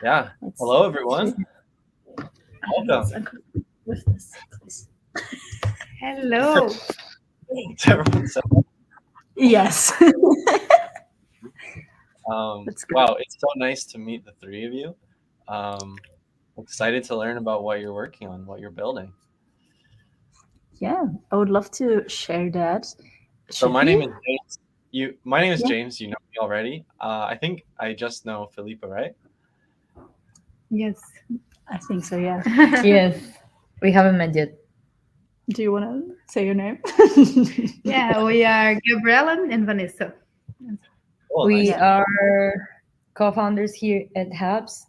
Yeah. Let's Hello, see. everyone. Let's Welcome. uncomfortable with this, please. Hello. It's everyone said. Yes. Let's go. Wow, it's so nice to meet the three of you. Excited to learn about what you're working on, what you're building. Yeah, I would love to share that. So Should my name we? is James. My name is Yeah. James. You know me already. I think I just know Felipe, right? Yes. I think so, yeah. Yes, we haven't met yet. Do you want to say your name? Yeah, we are Gabriela and Vanessa. Oh, nice We to meet you. are co-founders here at Hubz.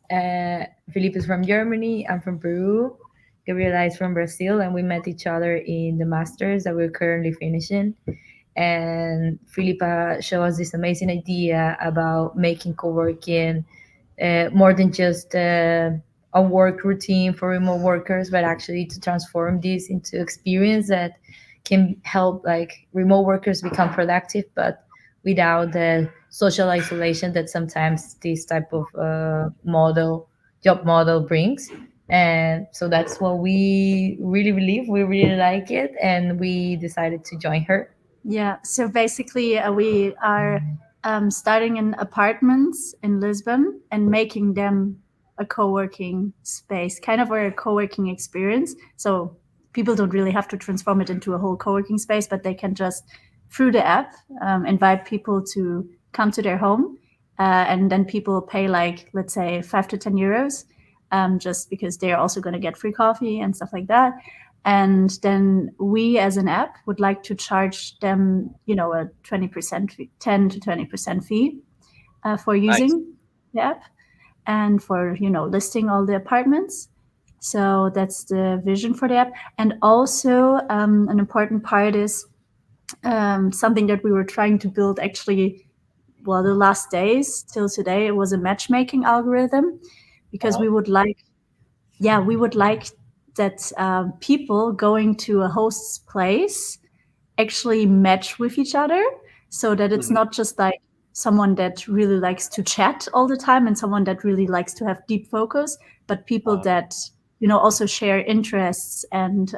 Felipe is from Germany. I'm from Peru. Gabriela is from Brazil, and we met each other in the masters that we're currently finishing. And Filipa showed us this amazing idea about making co-working more than just a work routine for remote workers, but actually to transform this into experience that can help like remote workers become productive, but without the social isolation that sometimes this type of job model brings. And so that's what we really believe. We really like it, and we decided to join her. Yeah, so basically, we are starting in apartments in Lisbon and making them a co-working space, kind of a co-working experience. So people don't really have to transform it into a whole co-working space, but they can just, through the app, invite people to come to their home. And then people pay like, let's say, 5 to 10 euros, just because they're also going to get free coffee and stuff like that. And then we as an app would like to charge them, a 20% fee, 10 to 20% fee for Nice. using the app and for, listing all the apartments. So that's the vision for the app. And also an important part is something that we were trying to build actually, well, the last days till today. It was a matchmaking algorithm, because Uh-huh. we would like that people going to a host's place actually match with each other, so that it's Mhm. not just like someone that really likes to chat all the time and someone that really likes to have deep focus, but people Uh, that also share interests, and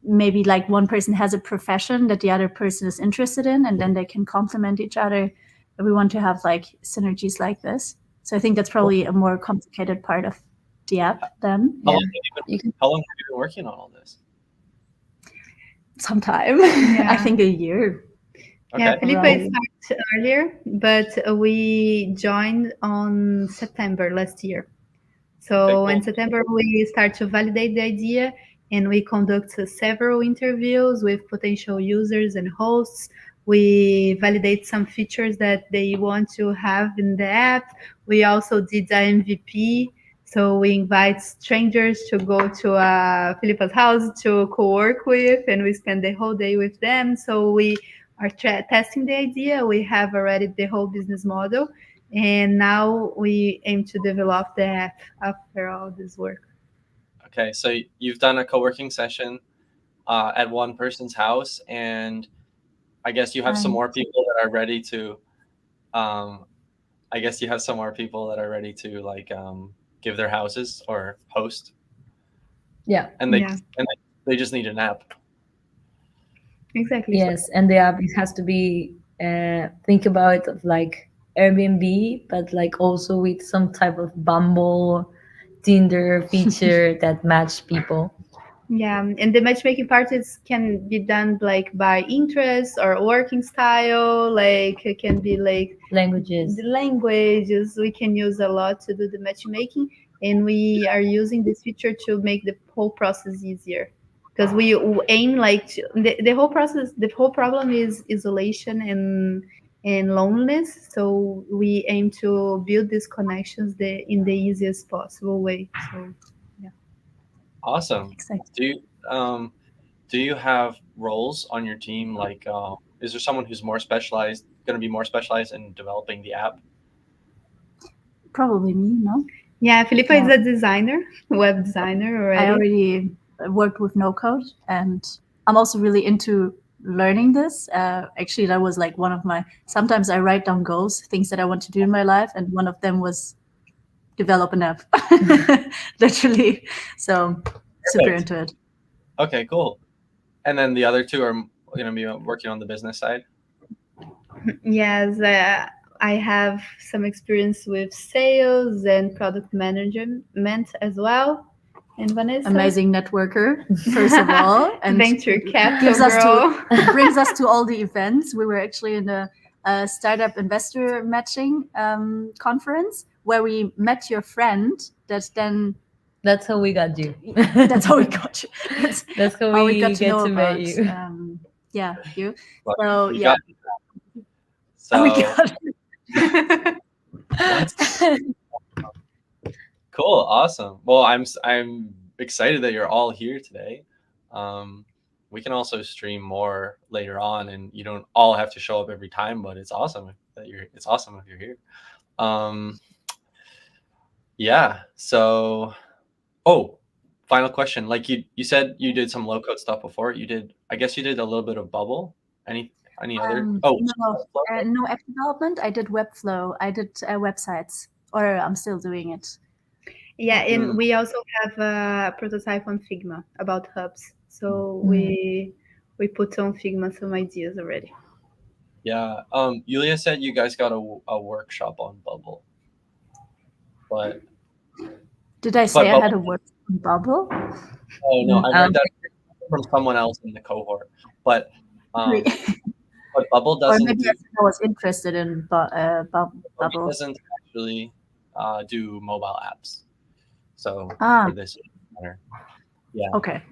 maybe like one person has a profession that the other person is interested in, and then they can complement each other. We want to have like synergies like this. So I think that's probably a more complicated part of the app then. how Yeah, long have you you can. how long have you been working on all this? Sometime, I Yeah. think a year. Yeah, Okay. Felipe Right. started earlier, but we joined on September last year. Okay. So Cool. in September, we start to validate the idea, and we conduct several interviews with potential users and hosts. We validate some features that they want to have in the app. We also did the MVP. So we invite strangers to go to Philippa's house to co-work with, and we spend the whole day with them. So we are testing the idea. We have already the whole business model, and now we aim to develop the app after all this work. Okay. So you've done a co-working session at one person's house, and I guess you have some And more people that are ready to. Um, I guess you have some more people that are ready to like give their houses or host, Yeah. and Yeah, they just need an app. exactly. Yes, and the app, it has to be think about it of like Airbnb, but like also with some type of Bumble, Tinder feature that match people. Yeah, and the matchmaking part is can be done like by interest or working style. Like it can be like Languages. the languages. We can use a lot to do the matchmaking, and we are using this feature to make the whole process easier. Because we aim like the whole process. The whole problem is isolation and loneliness. So we aim to build these connections in the easiest possible way. So yeah. Awesome. exactly. Do you um, do you have roles on your team? Like, is there someone who's more specialized, going to be more specialized in developing the app? Probably me, no? Yeah, Filipa is Yeah. a designer, web designer I already. already worked with no code, and I'm also really into learning this. Actually, that was like one of my. Sometimes I write down goals, things that I want to do in my life, and one of them was develop an app, literally. So super Perfect. into it. Okay, cool. And then the other two are going to be working on the business side. Yes, I have some experience with sales and product management as well. And Vanessa, Amazing networker, first of all, and venture capital gives us girl. brings us to all the events. We were actually in a startup investor matching conference where we met your friend. That's how we got you. That's how we got you. That's how we got to get know to meet about you. yeah, you. But So we yeah, got- we So got that's cool, awesome. Well, I'm excited that you're all here today. We can also stream more later on, and you don't all have to show up every time. But it's awesome that you're. It's awesome if you're here. Yeah. So, oh, final question. Like you said, you did some low code stuff before. You did. I guess you did a little bit of Bubble. Any other? Oh, no app development. I did Webflow. I did websites, or I'm still doing it. Yeah, and we also have a prototype on Figma about Hubz. So we put on Figma some ideas already. Yeah. Yulia said you guys got a workshop on Bubble. But did I say I had a workshop on Bubble? Oh no, I heard that from someone else in the cohort. But but Bubble doesn't. Or maybe I was interested in Bubble. Doesn't actually do mobile apps. So for this matter, yeah. Okay.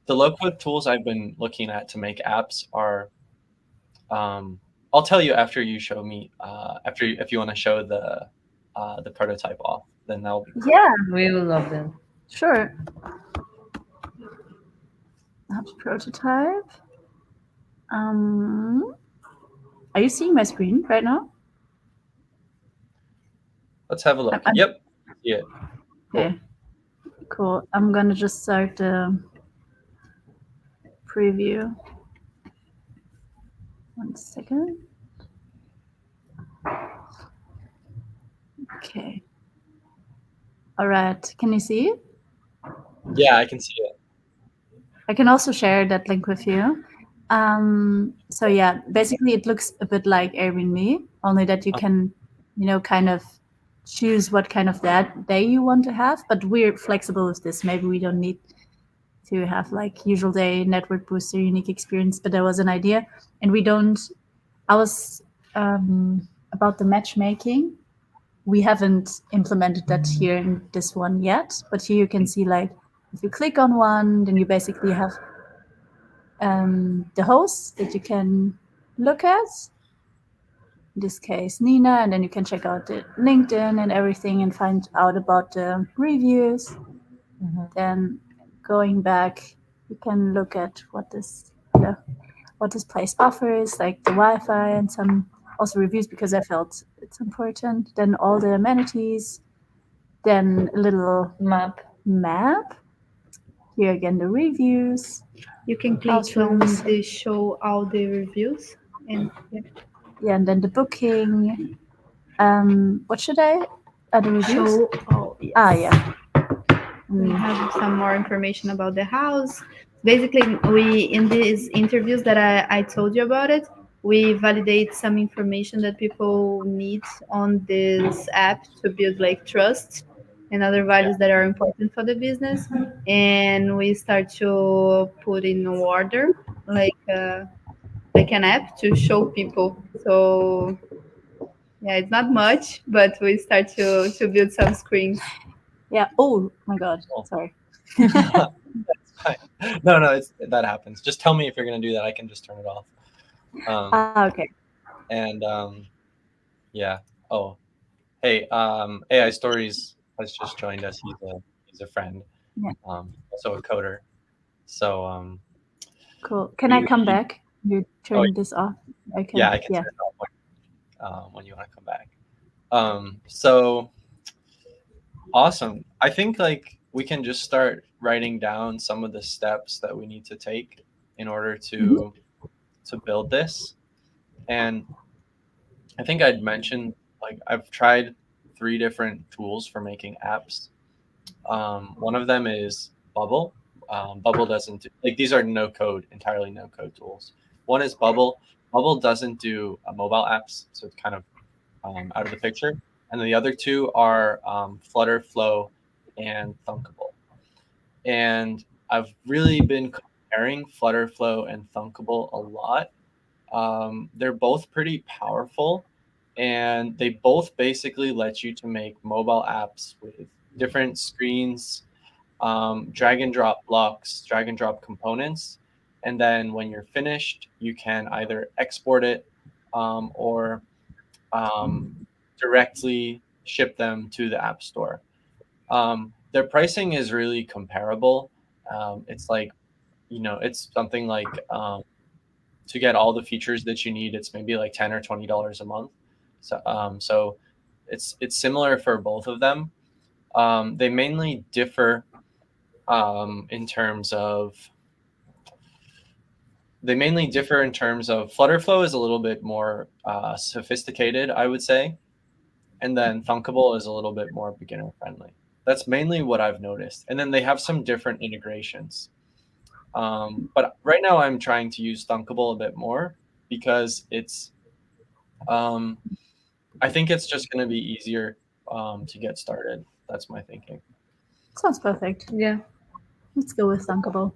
The low code tools I've been looking at to make apps are. I'll tell you after you show me. If you want to show the prototype off, then that'll be cool. Yeah, we will love them. Sure. That's prototype. Are you seeing my screen right now? Let's have a look. Yep. Yeah. Okay. Cool. I'm gonna just start the preview. 1 second. Okay. All right. Can you see it? Yeah, I can see it. I can also share that link with you. So yeah, basically it looks a bit like Airbnb, only that you can, kind of choose what kind of that day you want to have, but we're flexible with this. Maybe we don't need to have like usual day, network booster, unique experience, but there was an idea. And I was about the matchmaking. We haven't implemented that here in this one yet, but here you can see like, if you click on one, then you basically have the hosts that you can look at. In this case, Nina, and then you can check out the LinkedIn and everything and find out about the reviews. Mm-hmm. Then going back, you can look at what this place offers, like the Wi-Fi and some also reviews, because I felt it's important. Then all the amenities, then a little map. Here again, the reviews. You can click on the show all the reviews. And and then the booking. What should I? The reviews? Show all. Yes. Yeah. We have some more information about the house. Basically, in these interviews that I told you about it, we validate some information that people need on this app to build like trust and other values that are important for the business, and we start to put in order like an app to show people. So yeah, it's not much, but we start to build some screens. Yeah. Oh my God. Sorry. That's fine. No, that happens. Just tell me if you're gonna do that. I can just turn it off. Okay. And yeah. Oh, hey. AI Stories has just joined us. He's a friend. Yeah. Also a coder. So cool. Can I come back? You turn this off. I can turn it off when you want to come back. So awesome. I think like we can just start writing down some of the steps that we need to take in order to build this. And I think I'd mentioned like I've tried 3 different tools for making apps. One of them is Bubble. Bubble doesn't do, like, these are entirely no code tools. One is Bubble. Bubble doesn't do mobile apps, so it's kind of out of the picture. And then the other 2 are Flutter, Flow, and Thunkable. And I've really been comparing Flutter, Flow, and Thunkable a lot. They're both pretty powerful, and they both basically let you to make mobile apps with different screens, drag and drop blocks, drag and drop components, and then when you're finished, you can either export it or directly ship them to the App Store. Their pricing is really comparable. It's like, it's something like to get all the features that you need, it's maybe like $10 or $20 a month. So it's similar for both of them. They mainly differ in terms of Flutterflow is a little bit more sophisticated, I would say, and then Thunkable is a little bit more beginner friendly. That's mainly what I've noticed. And then they have some different integrations. But right now I'm trying to use Thunkable a bit more because it's, I think it's just going to be easier to get started. That's my thinking. Sounds perfect. Yeah. Let's go with Thunkable.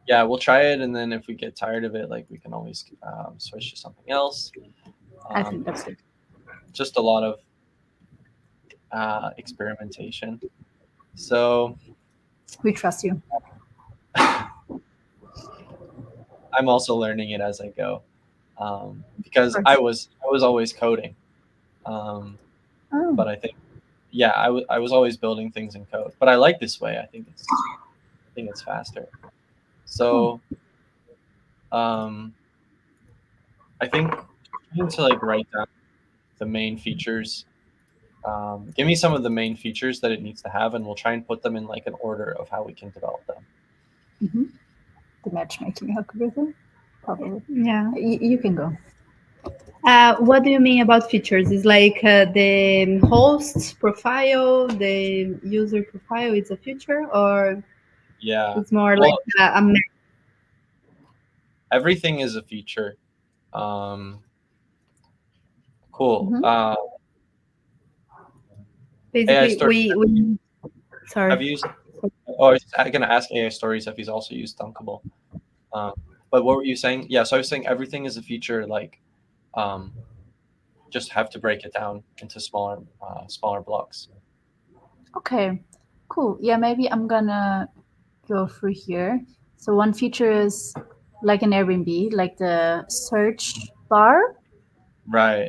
Yeah, we'll try it, and then if we get tired of it, like, we can always switch to something else. I think that's good. Just a lot of experimentation. So We trust you. I'm also learning it as I go, because I was always coding, but I think, I was always building things in code. But I like this way. I think it's faster. So, I think trying to like write down the main features. Give me some of the main features that it needs to have, and we'll try and put them in like an order of how we can develop them. Mm-hmm. The matchmaking algorithm, probably. Yeah. You can go. What do you mean about features? Is like the host profile, the user profile is a feature, or it's more like a everything is a feature. Cool. Mhm. Basically, we sorry. Have you used? Oh, I was going to ask AI Stories if he's also used Thunkable. But what were you saying? Yeah, so I was saying everything is a feature. Like, just have to break it down into smaller blocks. Okay, cool. Yeah, maybe I'm gonna go through here. So one feature is like an Airbnb, like the search bar. Right.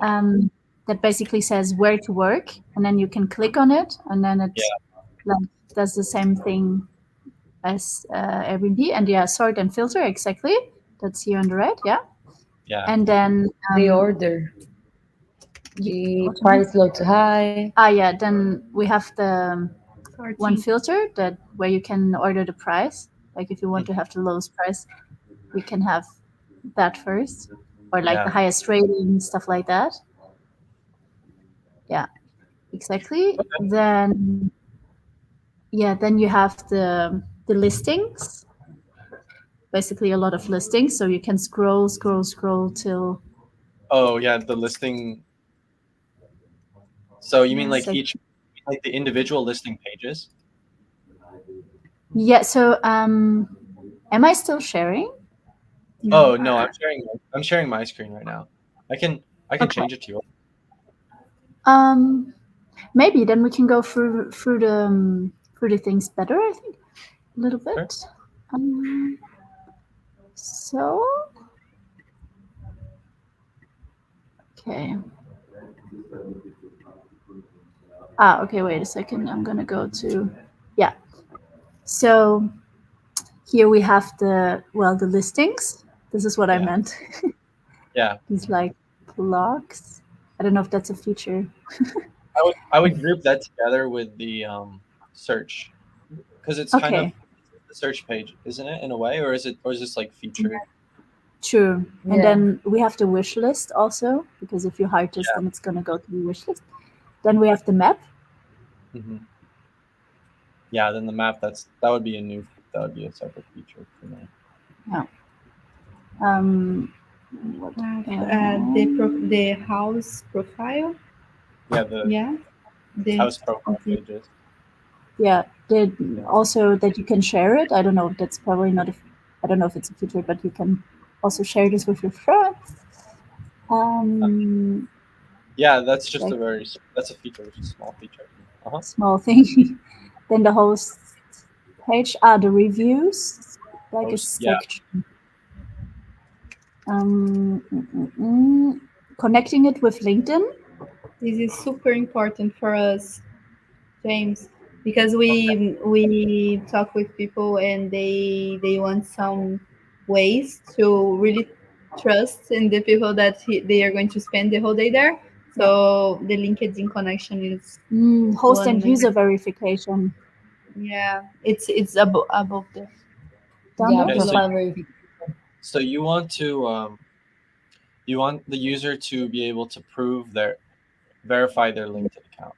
That basically says where to work, and then you can click on it, and then it like does the same thing as Airbnb. And sort and filter, exactly. That's here on the right. Yeah. And then the order. The price low to high. Then we have the one filter that where you can order the price. Like if you want to have the lowest price, we can have that first, or like the highest rating, stuff like that. Yeah, exactly. Okay. Then you have the listings. Basically, a lot of listings, so you can scroll till. Oh yeah, the listing. So you mean like the individual listing pages? Yeah. So am I still sharing? Oh no, I'm sharing my screen right now. I can change it to you. Maybe then we can go through the things better. I think a little bit. Sure. So okay. Okay. Wait a second. I'm gonna go to So here we have the listings. This is what I meant. Yeah. These like blocks. I don't know if that's a feature. I would group that together with the search, because it's kind of the search page, isn't it, in a way, or is this like featured? True. And then we have the wish list also, because if you hard test, then it's gonna go to the wish list. Then we have the map. Mm-hmm. Yeah, then the map, that would be a separate feature for me. What The house profile. Yeah, the house profile pages. Yeah, also that you can share it. I don't know. That's probably not. I don't know if it's a feature, but you can also share this with your friends. Yeah, that's just that's a feature, just a small feature. Small thing. Then the host page are the reviews, like a section. Connecting it with LinkedIn. This is super important for us, James, because we talk with people and they want some ways to really trust in the people that they are going to spend the whole day there. So the LinkedIn connection is host and user verification. Yeah, it's above there. Profile verification. So you want the user to be able to verify their LinkedIn account.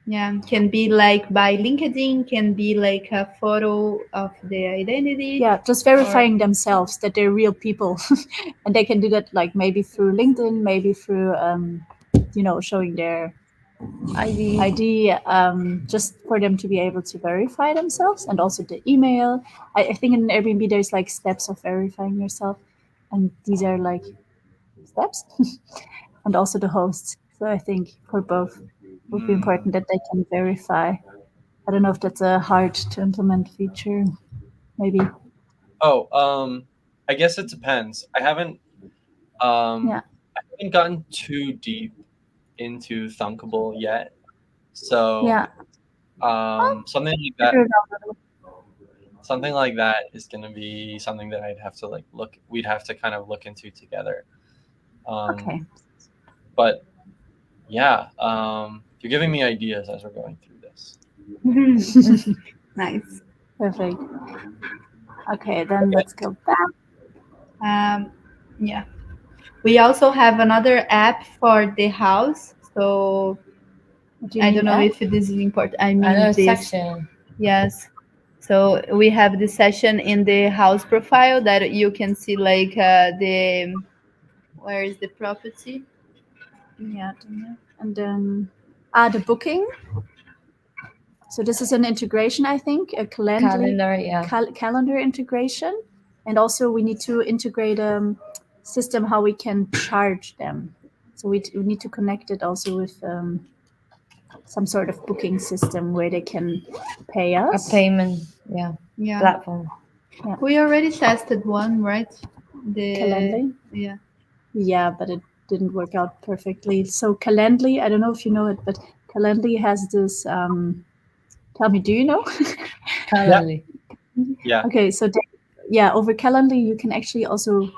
Yeah, can be like by LinkedIn, can be like a photo of the identity. Yeah, just verifying themselves that they're real people. And they can do that like maybe through LinkedIn, maybe through, showing their ID, just for them to be able to verify themselves, and also the email. I think in Airbnb there's like steps of verifying yourself, and these are like steps. And also the hosts. So I think for both it would be important that they can verify. I don't know if that's a hard to implement feature. Maybe. Oh, I guess it depends. I haven't gotten too deep into Thunkable yet. So something like that is going to be something that I'd have to we'd have to kind of look into together. Okay. But yeah, you're giving me ideas as we're going through this. Nice. Perfect. Okay, then let's go back. Yeah. We also have another app for the house. So I don't know if this is important. I mean, this section. Yes. So we have the session in the house profile that you can see like where is the property? Yeah, and then the booking. So this is an integration, I think, a calendar integration, and also we need to integrate a system how we can charge them. So we need to connect it also with some sort of booking system where they can pay us. A payment, platform. Yeah. We already tested one, right? The Calendly. Yeah, but it didn't work out perfectly. So Calendly, I don't know if you know it, but Calendly has this. Tell me, do you know? Calendly. Yeah. Okay, so over Calendly you can actually also,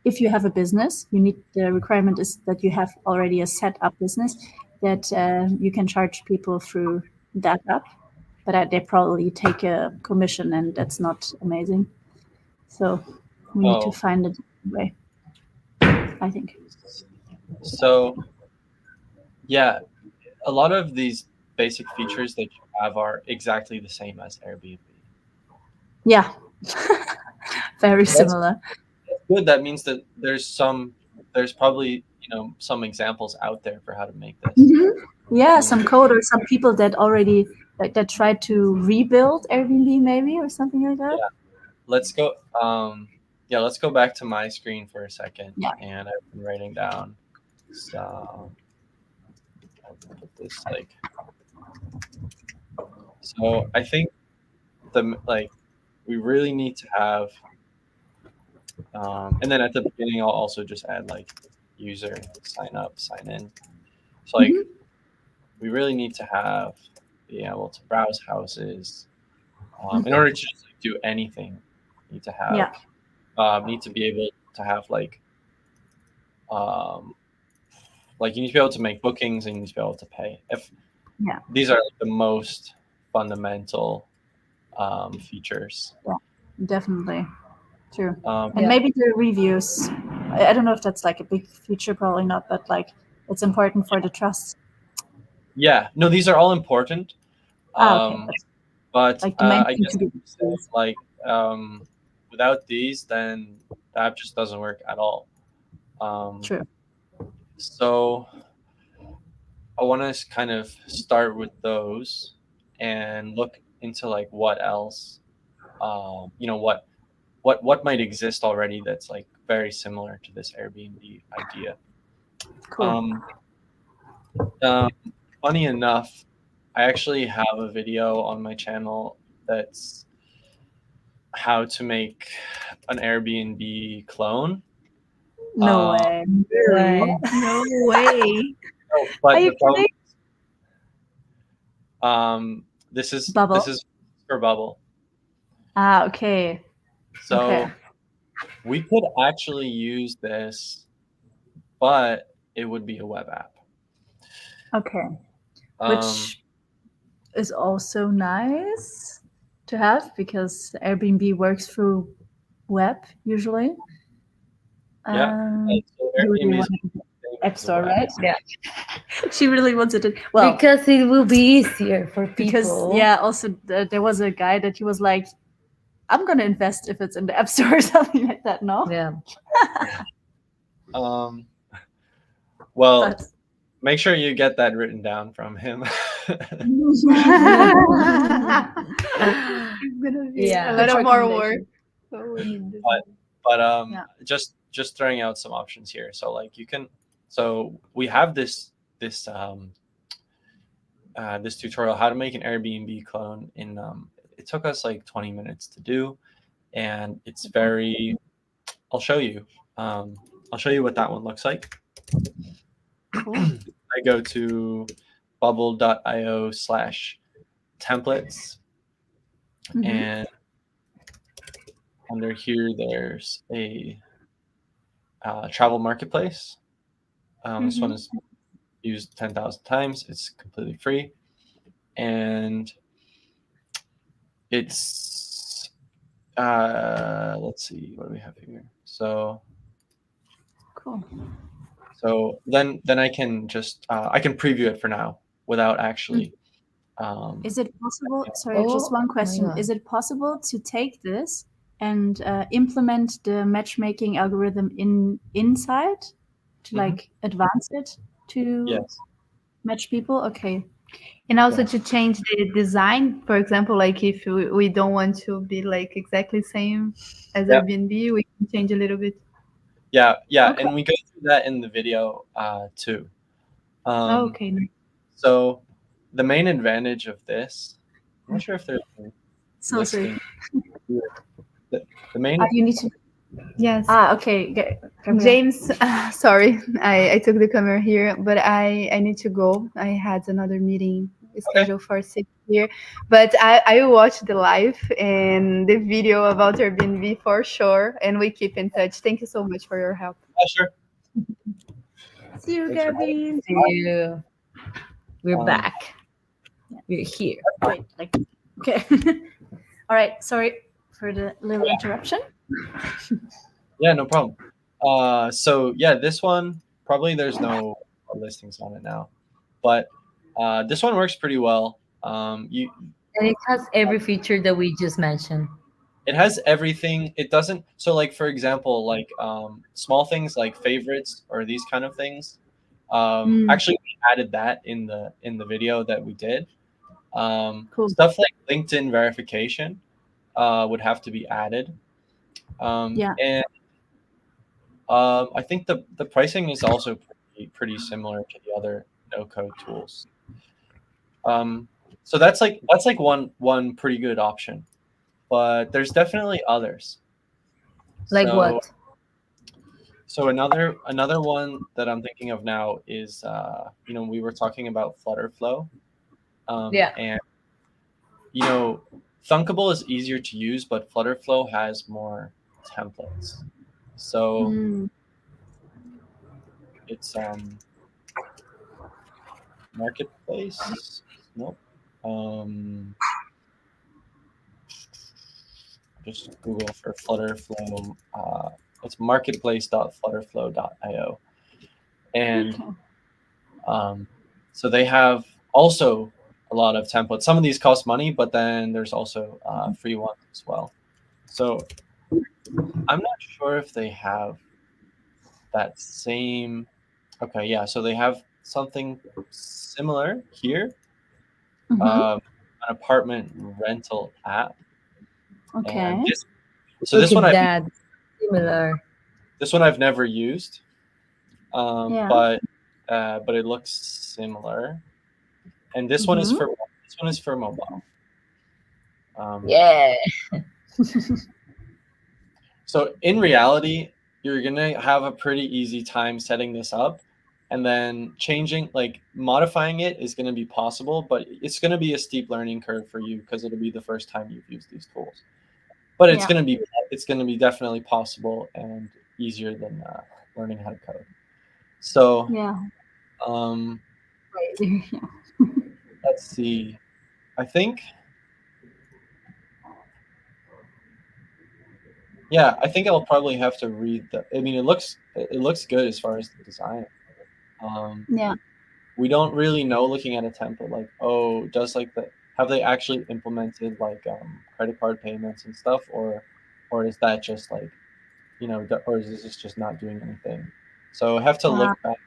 if you have a business, the requirement is that you have already a set up business that you can charge people through that app, but they probably take a commission, and that's not amazing. So we need to find a different way, I think. So yeah, a lot of these basic features that you have are exactly the same as Airbnb. Yeah. Very similar. That's good. That means that there's probably some examples out there for how to make this. Yeah, some code or some people that already that tried to rebuild Airbnb maybe or something like that. Yeah. Let's go. Let's go back to my screen for a second. Yeah. And I've been writing down. So I'll put this So I think we really need to have. And then at the beginning, I'll also just add user sign up, sign in. So we really need to be able to browse houses. In order to just do anything, you need to have need to be able to have you need to be able to make bookings, and you need to be able to pay. These are the most fundamental features. Yeah, definitely. True. And maybe the reviews. I don't know if that's a big feature, probably not, but it's important for the trust. Yeah, no, these are all important. Okay. But Like the main I thing guess to be like without these, then the app just doesn't work at all. true. So I want to kind of start with those and look into like what else, what might exist already that's like very similar to this Airbnb idea. Cool. Um, Funny enough, I actually have a video on my channel that's how to make an Airbnb clone. No Um, way. Right. No way. but Are you the problem, kidding? this Bubble. is for Bubble. Okay. So Okay. we could actually use this, but it would be a web app. Okay. Um, Which is also nice to have because Airbnb works through web usually. yeah. So You really Airbnb is wanted the same App as a Store, web. right? Yeah. She really wanted it. Well, Because it will be easier for people. because yeah, also there was a guy that he was like, I'm gonna invest if it's in the App Store or something like that. No. Yeah. Well, But make sure you get that written down from him. It's gonna be Yeah. a lot Good of more recommendation. work. So we need this. But Yeah. just throwing out some options here. So like you can, so we have this tutorial how to make an Airbnb clone in it took us like 20 minutes to do, and it's very, I'll show you what that one looks like. Cool. I go to bubble.io/templates, Mhm. and under here there's a travel marketplace. This one is used 10,000 times. It's completely free, and it's let's see what do we have here. So Cool. then I can just I can preview it for now without actually. Is it possible? Sorry, just Oh one my question. God. Is it possible to take this and implement the matchmaking algorithm inside to Mhm. like advance it to Yes. match people? Okay. And also Yes. to change the design, for example, like if we don't want to be like exactly same as Yep. Airbnb, we can change a little bit. Yeah, Okay. and we go through that in the video too. Okay. So the main advantage of this, I'm not sure if there's a So sorry. listing here. The main You need to. Yes. Okay. Gabriel. James, sorry, I took the camera here, but I need to go. I had another meeting scheduled for 6 here, but I watched the live and the video about Airbnb for sure, and we keep in touch. Thank you so much for your help. sure. See you, Thanks for Gabby. See you. We're back. We're here. Wait, like, okay. All right. Sorry for the little interruption. Yeah, no problem. So yeah, this one probably there's no listings on it now, but this one works pretty well. You And it has every feature that we just mentioned. It has everything. It doesn't. So like for example, like small things like favorites or these kind of things. Actually, we added that in the video that we did. Cool. Stuff like LinkedIn verification would have to be added. Yeah. And I think the pricing is also pretty similar to the other no-code tools. So that's like one pretty good option, but there's definitely others. Like what? So another one that I'm thinking of now is we were talking about Flutterflow, Yeah. and Thunkable is easier to use, but Flutterflow has more templates. So it's marketplace. Nope. Just Google for Flutterflow. It's marketplace.flutterflow.io, and so they have also a lot of templates. Some of these cost money, but then there's also free ones as well. So I'm not sure if they have that same. Okay, yeah. So they have something similar here, an apartment rental app. Okay. And this Look one at that. Similar. this one I've never used, Yeah. but it looks similar. And this one is for mobile. Yeah. So in reality, you're gonna have a pretty easy time setting this up, and then changing, like modifying it, is gonna be possible, but it's gonna be a steep learning curve for you because it'll be the first time you've used these tools. But it's gonna be definitely possible and easier than learning how to code. So Yeah. let's see. I think I'll probably have to read the. I mean, it looks good as far as the design. Yeah. We don't really know, looking at a template, like, oh, have they actually implemented like credit card payments and stuff, or is that just like, or is this just not doing anything? So I have to look back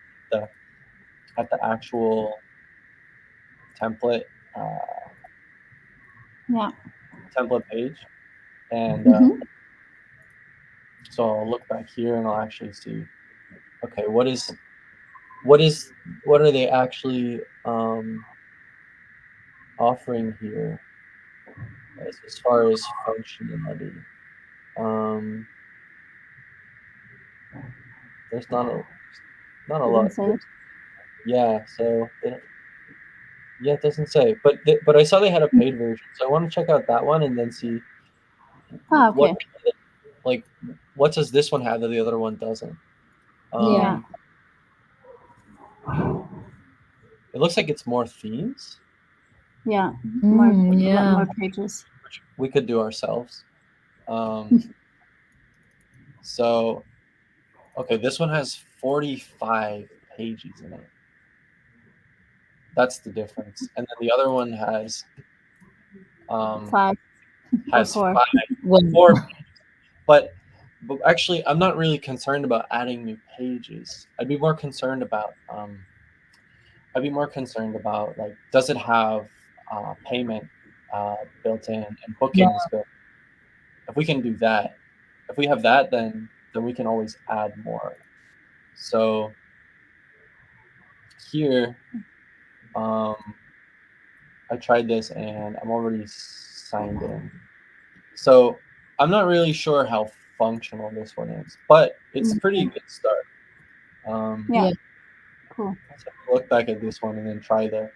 at the actual template Yeah. template page, and so I'll look back here and I'll actually see, okay, what are they actually offering here as far as functionality. There's not a lot. Yeah, so it doesn't say, but I saw they had a paid version, so I want to check out that one and then see Okay. what does this one have that the other one doesn't. Yeah. It looks like it's more themes. Yeah. Yeah. More pages. Which we could do ourselves. So, okay, this one has 45 pages in it. That's the difference. And then the other one has 5. has Or 4. 4 pages. But actually, I'm not really concerned about adding new pages. I'd be more concerned about like, does it have payment built in and bookings built in? If we can do that, if we have that, then we can always add more. So here, I tried this and I'm already signed in. So I'm not really sure how functional this one is, but it's a pretty good start. Yeah. Cool. Let's look back at this one and then try the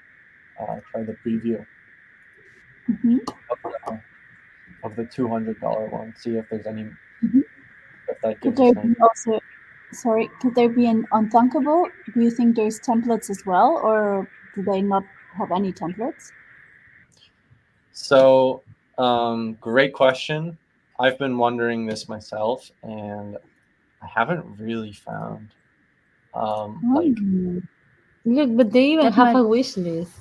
preview of the $200 one. See if there's any. If that gives us any. Also, sorry, could there be on Thunkable? Do you think there's templates as well, or do they not have any templates? So, great question. I've been wondering this myself, and I haven't really found like. Look, but they even have a wish list.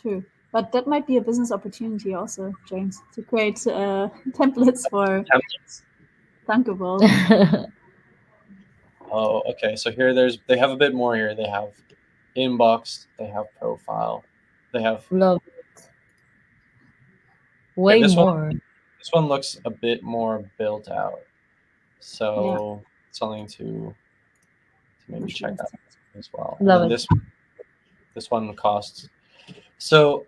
True, but that might be a business opportunity also, James, to create templates for Thunkable. Oh, okay. So here they have a bit more here. They have inbox, they have profile, they have love it. Way more. This one looks a bit more built out. So something to maybe check out as well. Love it. This one costs. So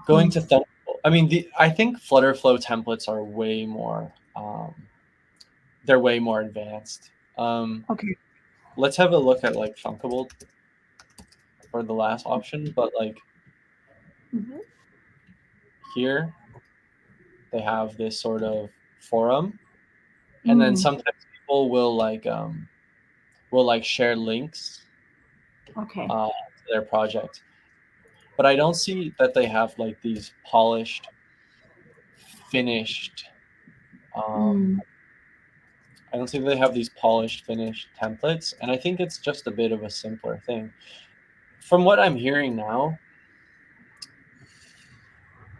going to Thunkable, I mean, I think Flutterflow templates are way more. They're way more advanced. Okay. Let's have a look at like Thunkable for the last option, but like here they have this sort of forum, and then sometimes people will share links to their project, but I don't see that they have like these polished, finished. I don't think they have these polished, finished templates, and I think it's just a bit of a simpler thing. from what I'm hearing now,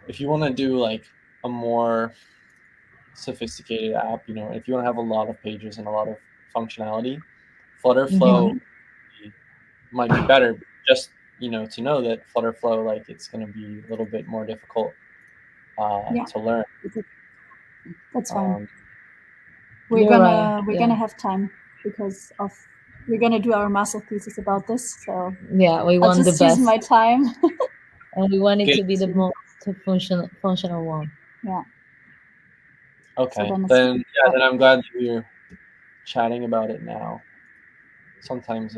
if you want to do like a more sophisticated app, you know, if you want to have a lot of pages and a lot of functionality, Flutterflow might be better. Just, you know, to know that Flutterflow, like, it's going to be a little bit more difficult to learn. That's fine. Um, we're You're gonna right, we're yeah. gonna have time because of we're gonna do our master thesis about this. So Yeah, we I'll want the just use best, my time. and we want it Good. to be the most functional one. Yeah. okay, then it's- then then I'm glad that we're chatting about it now. Sometimes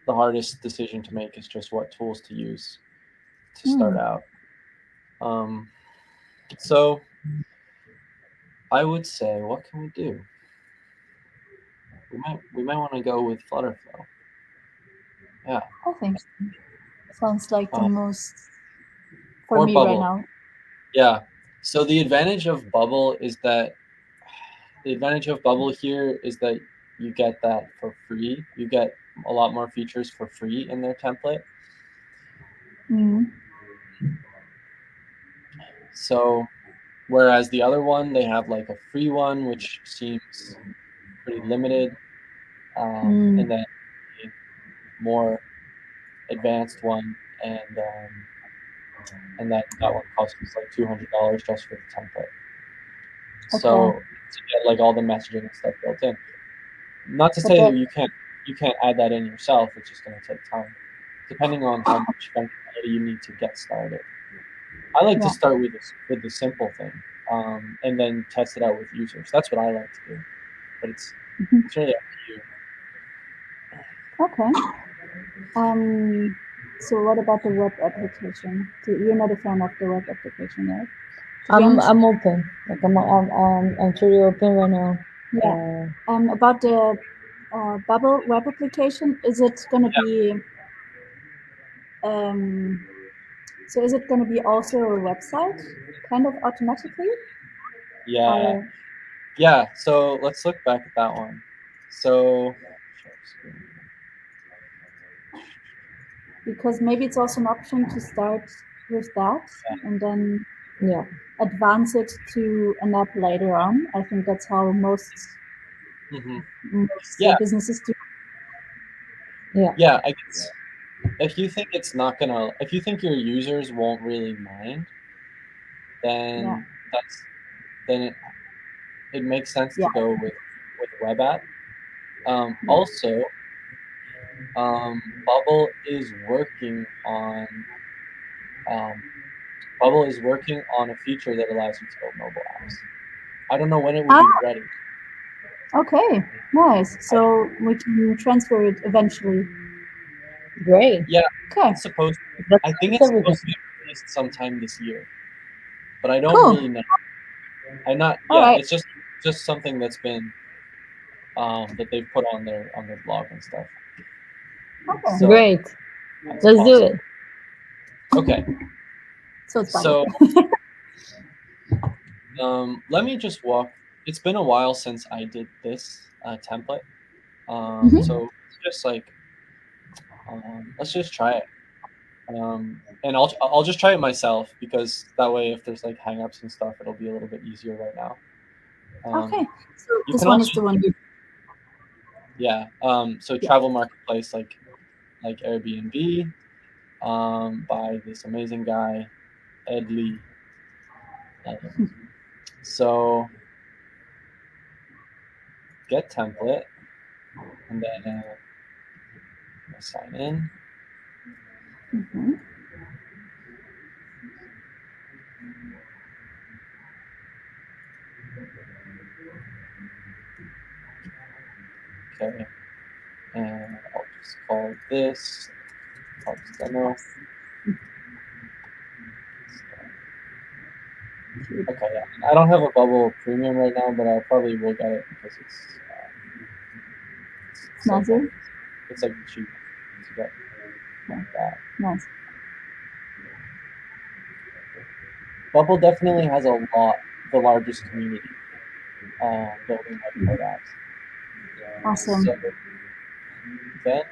the hardest decision to make is just what tools to use to start out. So I would say, what can we do? We might want to go with Flutterflow. Yeah. I think so. Sounds like the most for or me Bubble. right now. Yeah. So the advantage of Bubble here is that you get that for free. You get a lot more features for free in their template. So whereas the other one, they have like a free one, which seems pretty limited, and then a more advanced one, and that one costs like $200 just for the template. So to get like all the messaging and stuff built in. Not to say that you can't add that in yourself. It's just going to take time, depending on how much functionality you need to get started. I like to start with the simple thing, and then test it out with users. That's what I like to do. But it's really up to you. Okay. So what about the web application? So you're not a fan of the web application, right? I'm open. Like I'm truly open right now. Yeah. About the Bubble web application, is it going to be? So is it going to be also a website, kind of automatically? Yeah. Yeah. So let's look back at that one. So. Because maybe it's also an option to start with that and then advance it to an app later on. I think that's how most businesses do. Yeah, I guess if you think if you think your users won't really mind, then it makes sense to go with a web app. Also, Bubble is working on a feature that allows you to build mobile apps. I don't know when it will be ready. Okay, nice. So we can transfer it eventually. Great. Yeah. Okay. It's supposed. I think it's supposed to be released sometime this year, but I don't really know. It's just something that's been that they've put on their blog and stuff. Okay. So great. Let's do it. Okay. So let me just walk. It's been a while since I did this template. So just like let's just try it. And I'll just try it myself, because that way, if there's like hangups and stuff, it'll be a little bit easier right now. Okay. So this one is the one. Yeah. So travel marketplace like Airbnb, by this amazing guy, Ed Lee. So get template, and then sign in. Okay, and I'll just call this Hubz demo. Okay, yeah. I don't have a Bubble Premium right now, but I probably will get it because it's snazzy. It's like cheap to get that. Nice. Bubble definitely has the largest community building website apps. Awesome. then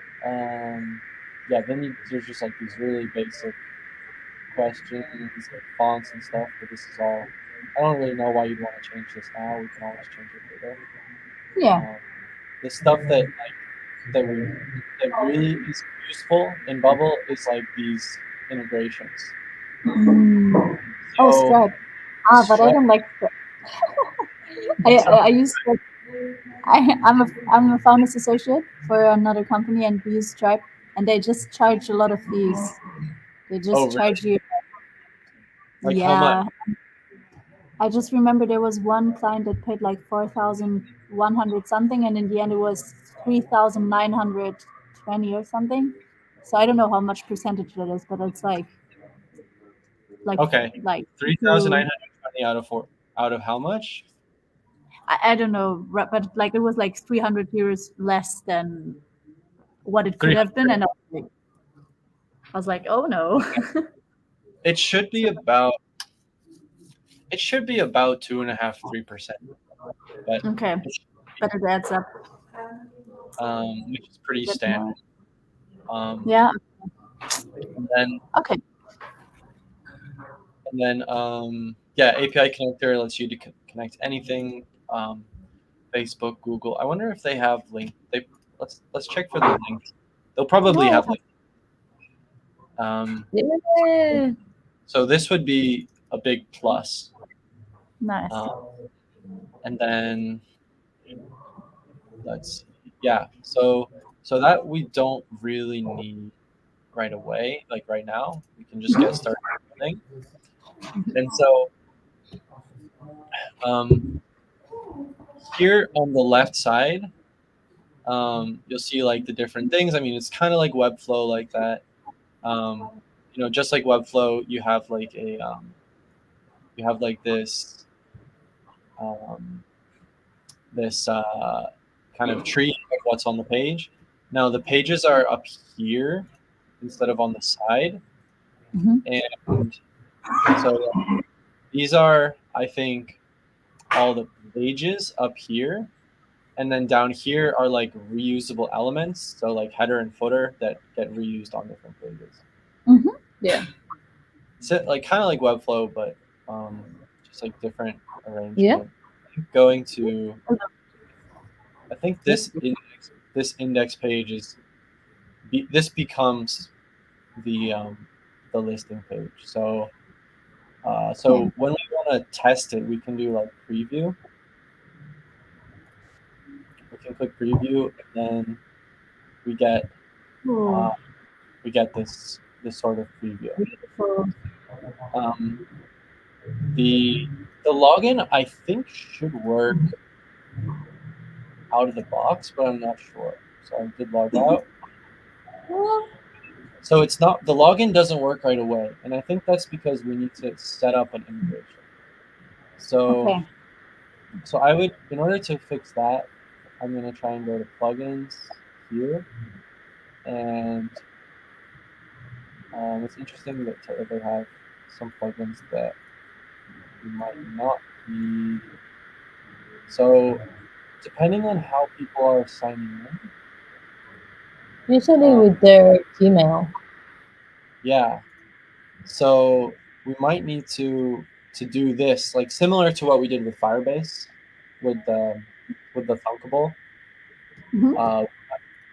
there's just like these really basic questions, like fonts and stuff. But this is all. I don't really know why you'd want to change this now. We can always change it later. Yeah. The stuff that really is useful in Bubble is like these integrations. Oh, So Stripe. But I Stripe- don't like Stripe. I use Stripe. I'm a founders associate for another company, and we use Stripe, and they just charge a lot of fees. They just Oh, really? charge you. Like how much? I just remember there was one client that paid like 4,100 something, and in the end it was 3,920 or something. So I don't know how much percentage that is, but it's like Okay, like 3,920 out of how much? I don't know, but like it was like 300 euros less than what it could have been, and I was like, oh no. It should be about 2.5%, 3%, but Okay, but it adds up. which is pretty Bit standard. Yeah. And then Okay. API connector lets you to connect anything. Facebook, Google. I wonder if they have link. Let's check for the link. They'll probably have link. Yeah. So this would be a big plus. Nice. And then let's see. Yeah. So that we don't really need right away, like right now. We can just get started running. And so here on the left side, you'll see like the different things. I mean, it's kind of like Webflow like that. Just like Webflow, you have like this kind of tree of what's on the page. Now the pages are up here instead of on the side, and so these are, I think, all the pages up here, and then down here are like reusable elements, so like header and footer that get reused on different pages. Yeah. So like kind of like Webflow, but just like different arrangement. Yeah. Going to, I think this index page is this becomes the listing page. So when we want to test it, we can do like preview. We can click preview, and then we get this sort of preview. The login, I think, should work out of the box, but I'm not sure. So I did log out. So it's not, the login doesn't work right away, and I think that's because we need to set up an integration. So I would, in order to fix that, I'm going to try and go to plugins here, and it's interesting that they have some plugins that you might not need. So depending on how people are signing in. Usually with their Gmail. Yeah. So we might need to do this, like similar to what we did with Firebase, with the Thunkable.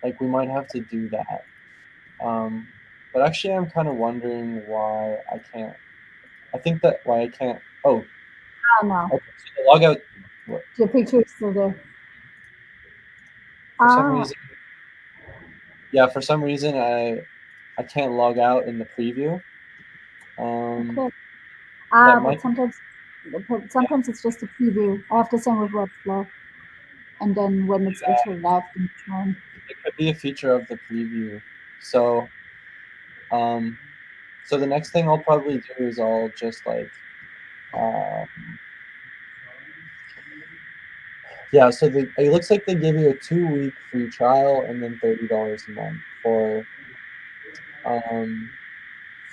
Like we might have to do that. But actually, I'm kind of wondering why I can't. I think that why I can't. Oh. No. Okay, so the logout. What? Your picture is still there. For some reason. Yeah, for some reason I can't log out in the preview. Okay. But sometimes it's just a preview. I have the same with Webflow, and then when it's actually live, it's fine. It could be a feature of the preview. So, so the next thing I'll probably do is I'll just like, yeah. So it looks like they give you a 2-week free trial and then $30 a month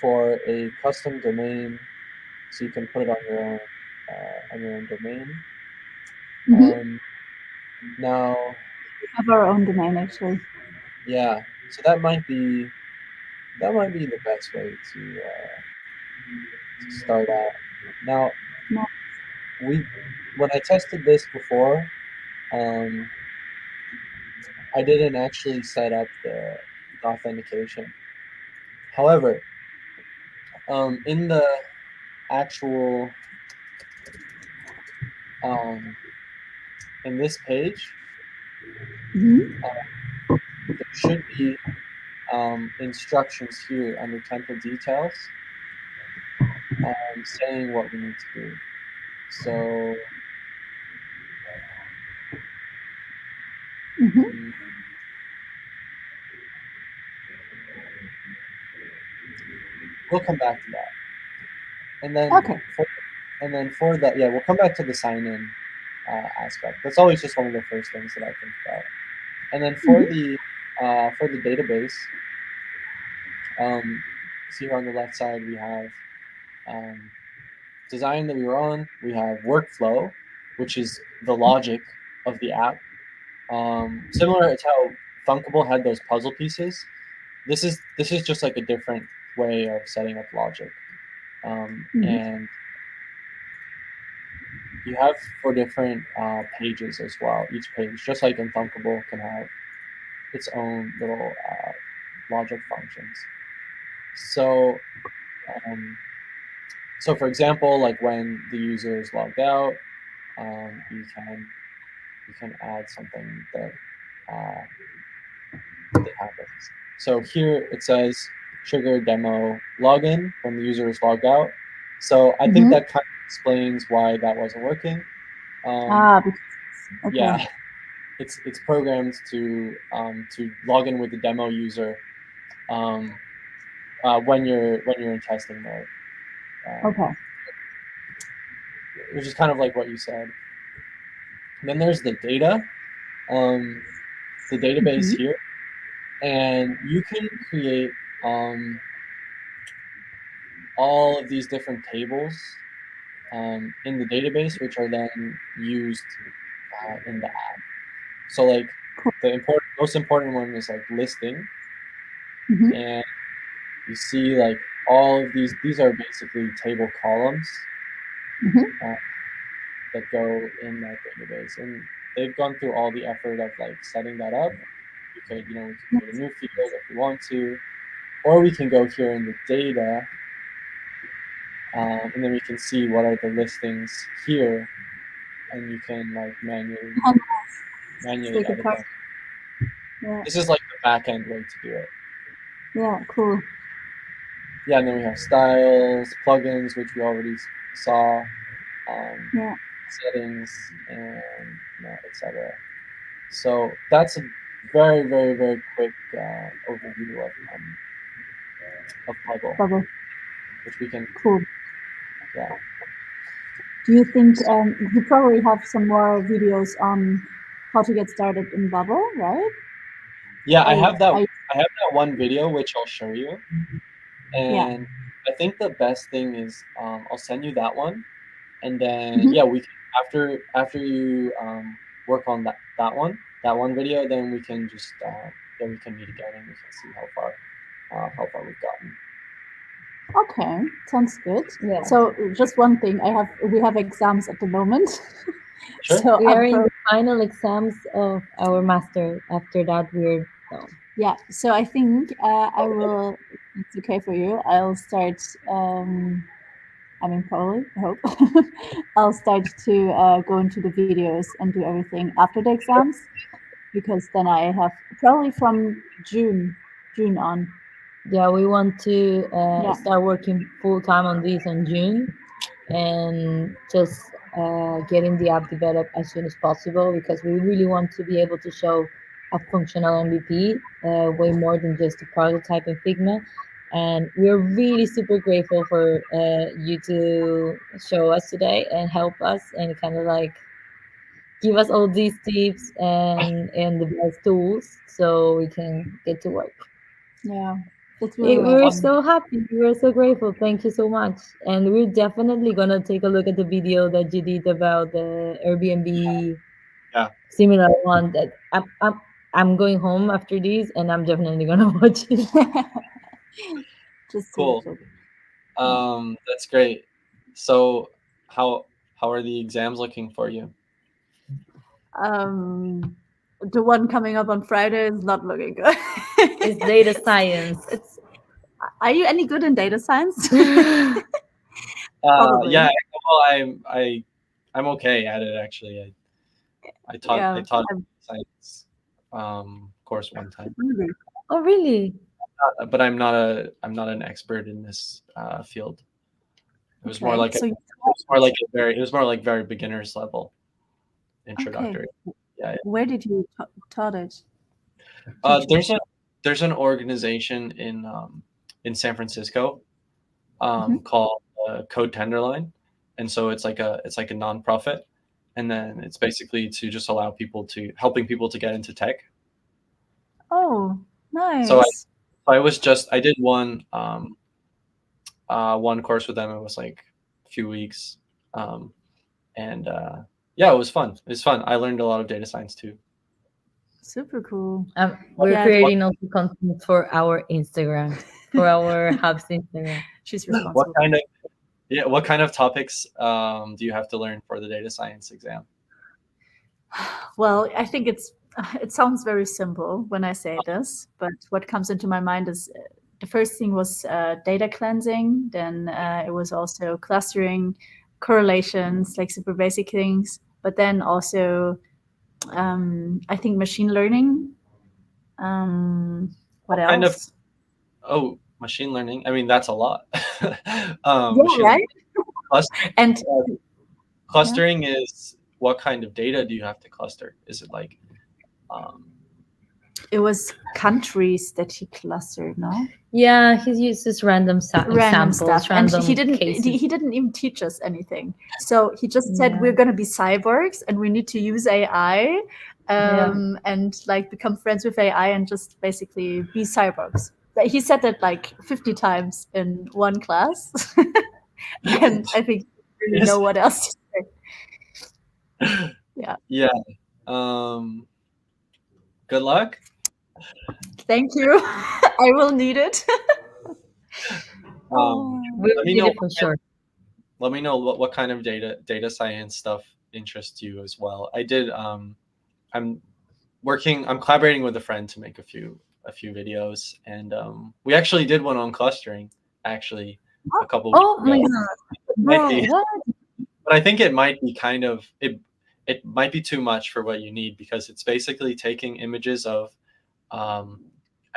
for a custom domain, so you can put it on your own domain. Now we have our own domain actually. Yeah, so that might be the best way to start out. Now, No. we when I tested this before, um, I didn't actually set up the authentication. However, in the actual um, in this page, Mhm. there should be instructions here under template details, saying what we need to do. So Mhm. mm, we'll come back to that, and then Okay. for that, yeah, we'll come back to the sign in aspect. That's always just one of the first things that I think about. And then Mhm. for the database, see here on the left side we have um, design that we were on. We have workflow, which is the logic of the app. Similar to how Thunkable had those puzzle pieces. This is just like a different way of setting up logic, Mhm. and you have four different pages as well. Each page, just like in Thunkable, can have its own little logic functions. So, um, so for example, like when the user is logged out, you can add something uh, that happens. So here it says trigger demo login when the user is logged out. So I think Mhm. that kind of explains why that wasn't working. Um, Ah, okay. yeah, it's programmed to log in with the demo user um, when you're in testing mode, um, Okay. which is kind of like what you said. Then there's the data, the database Mhm. here, and you can create um, all of these different tables in the database, which are then used in the app. So like Cool. the most important one is like listing, Mhm. and you see like all of these are basically table columns Mhm. uh, that go in that database, and they've gone through all the effort of like setting that up. We could create a new field if we want to, or we can go here in the data, and then we can see what are the listings here, and you can like And manually take edit apart. them. Yeah. This is like the back end way to do it. Yeah. Cool. Yeah, and then we have styles, plugins, which we already saw, um, Yeah. settings, and etc. So that's a very, very, very quick overview of Hubble, Bubble. which we can, Cool. yeah. Do you think you probably have some more videos on how to get started in Bubble, right? Yeah, I Or have that. I I have that one video which I'll show you, yeah. and I think the best thing is I'll send you that one, and then Mhm. yeah, we can, after you work on that one video, then we can just then we can meet again and we can see how far we've gotten. Okay, sounds good. Yeah. So just one thing, we have exams at the moment, Sure. so We are in I'm the final exams of our master. After that, we're done. yeah. So I think I will. It's okay for you. I'll start. I mean, probably. I hope I'll start to go into the videos and do everything after the exams, because then I have probably from June on. Yeah, we want to Yeah. start working full time on this on June, and just getting the app developed as soon as possible, because we really want to be able to show a functional MVP, way more than just a prototype in Figma. And we're really super grateful for you to show us today and help us and kind of like give us all these tips and the best tools so we can get to work. Yeah, that's really We're awesome. so happy. We're so grateful. Thank you so much. And we're definitely gonna take a look at the video that you did about the Airbnb Yeah. similar one. That I'm going home after this, and I'm definitely gonna watch it. Just Cool. see it. That's great. So how are the exams looking for you? The one coming up on Friday is not looking good. It's data science. Are you any good in data science? Yeah, Probably. well, I'm okay at it actually. I taught science course one time, Really? Oh, really? but I'm not an expert in this field. It was more Okay, like so it was more like very beginners level introductory. Yeah. where did you taught it? There's an organization in San Francisco called Code Tenderline, and so it's like a nonprofit, and then it's basically to just allow helping people to get into tech. Oh, nice. So I did one course with them. It was like a few weeks, and yeah, it was fun. It was fun. I learned a lot of data science too. Super cool. We're Yeah. creating also content for our Instagram, for our Hubz Instagram. She's responsible. What kind of topics do you have to learn for the data science exam? Well, I think it sounds very simple when I say this, but what comes into my mind is the first thing was data cleansing. Then it was also clustering, correlations, like super basic things. But then also, I think machine learning. What else? Machine learning. I mean, that's a lot. Right? Clustering, And clustering is what kind of data do you have to cluster? Is it like it was countries that he clustered, no? Yeah, he uses random examples, stuff, random and he didn't. cases. He didn't even teach us anything. So he just said we're going to be cyborgs, and we need to use AI, and like become friends with AI, and just basically be cyborgs. He said that like 50 times in one class, and I think he didn't know what else to say. Yeah. Good luck. Thank you. I will need it. We'll need it for sure. Let me know what kind of data science stuff interests you as well. I did. I'm collaborating with a friend to make a few videos, and we actually did one on clustering actually a couple weeks ago. My god! What? But I think it might be it might be too much for what you need, because it's basically taking images of I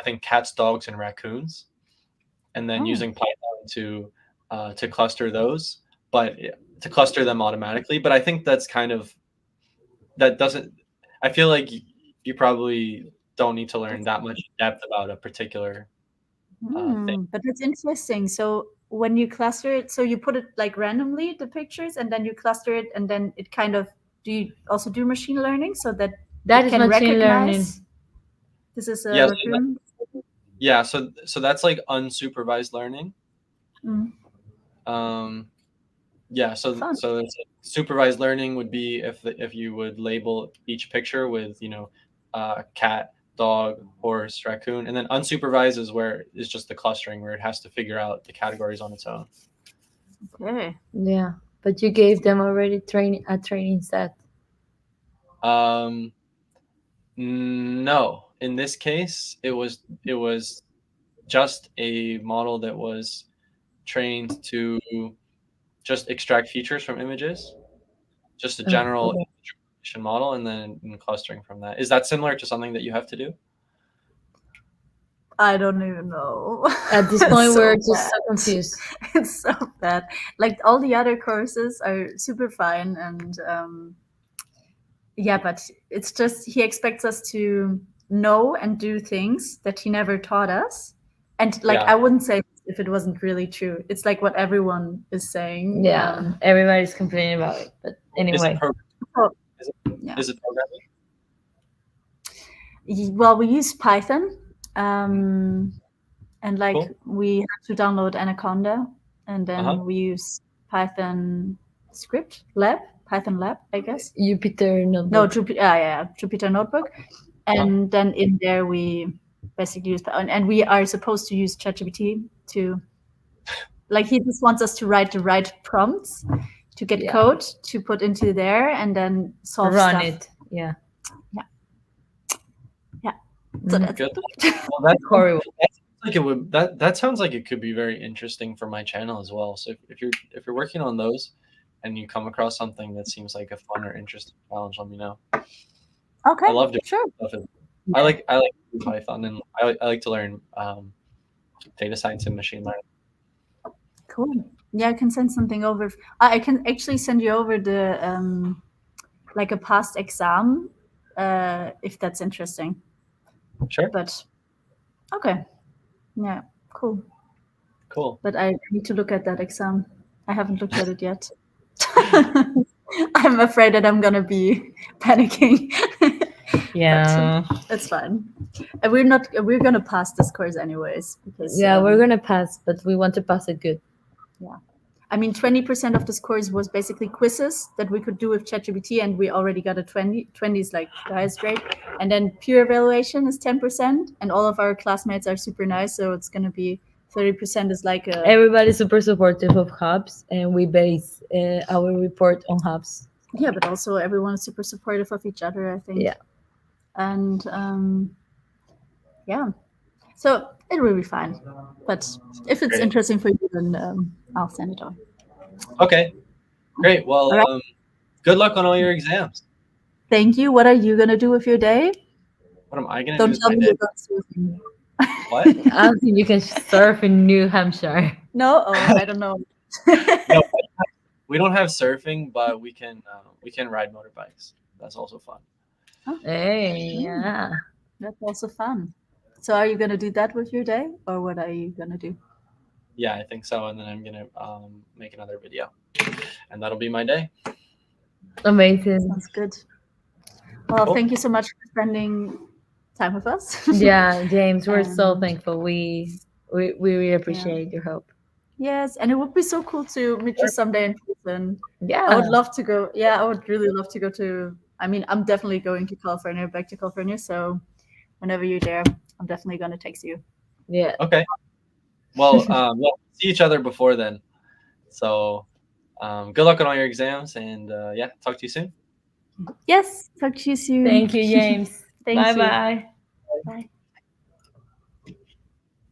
think cats, dogs, and raccoons, and then using Python to cluster those, but to cluster them automatically. But I think that's I feel like you probably don't need to learn that much depth about a particular thing. But that's interesting. So when you cluster it, so you put it like randomly, the pictures, and then you cluster it, and then it kind of, do you also do machine learning so that is can machine learning? This is a raccoon? So that's like unsupervised learning. So supervised learning would be if you would label each picture with cat, dog, horse, raccoon, and then unsupervised is just the clustering, where it has to figure out the categories on its own. Okay. Yeah, but you gave them already a training set. No, in this case, it was just a model that was trained to just extract features from images, just a general model, and then clustering from that. Is that similar to something that you have to do? I don't even know. At this point, we're just so confused. It's so bad. Like all the other courses are super fine, and but it's just he expects us to know and do things that he never taught us. And like I wouldn't say if it wasn't really true. It's like what everyone is saying. Yeah, everybody's complaining about it. But anyway, is it programming? Well, we use Python, and like we have to download Anaconda, and then we use Python Lab, I guess. Jupyter Notebook. No, Jupyter Notebook. and then in there we basically use, and we are supposed to use ChatGPT to, like, he just wants us to write the right prompts to get code to put into there and then solve Run stuff. it. Yeah. So that's Good. Well, that's Horrible. like it would that sounds like it could be very interesting for my channel as well. So if you're working on those and you come across something that seems like a fun or interesting challenge, let me know. okay. I love doing Sure. stuff. I like Python, and I like to learn data science and machine learning. Cool. Yeah, I can send something over. I can actually send you over the like a past exam, if that's interesting. Sure. But okay, yeah, cool. Cool. But I need to look at that exam. I haven't looked at it yet. I'm afraid that I'm gonna be panicking. Yeah. That's fine. And we're gonna pass this course anyways because We're gonna pass, but we want to pass it good. I mean, 20% of this course was basically quizzes that we could do with ChatGPT, and we already got a 20. 20 is like the highest grade. And then pure evaluation is 10%, and all of our classmates are super nice, so it's going to be 30% is like a... Everybody's super supportive of Hubz, and we base our report on Hubz. Yeah, but also everyone is super supportive of each other, I think. Yeah. And yeah, so it will be fine. But if it's Great. interesting for you, then I'll send it on. Okay. Great. Well, All right. good luck on all your exams. Thank you. What are you going to do with your day? What am I gonna do? Don't with tell my me day? you're going surfing. What? I don't think you can surf in New Hampshire. No? Oh, I don't know. No, we don't have surfing, but we can ride motorbikes. That's also fun. Hey, yeah. That's also fun. So are you going to do that with your day, or what are you going to do? Yeah, I think so. And then I'm gonna make another video, and that'll be my day. Amazing. Sounds good. Well, Cool. thank you so much for spending time with us. Yeah, James, we're so And- thankful. We really appreciate your help. Yes, and it would be so cool to meet you someday in person. Yeah. I would love to go. Yeah, I would really love to go to. I mean, I'm definitely going to California, back to California. So whenever you're there, I'm definitely going to text you. Yeah. Okay. Well, we'll see each other before then. So, good luck on all your exams, and yeah, talk to you soon. Yes, talk to you soon. Thank you, James. Thank you. Bye-bye. Bye.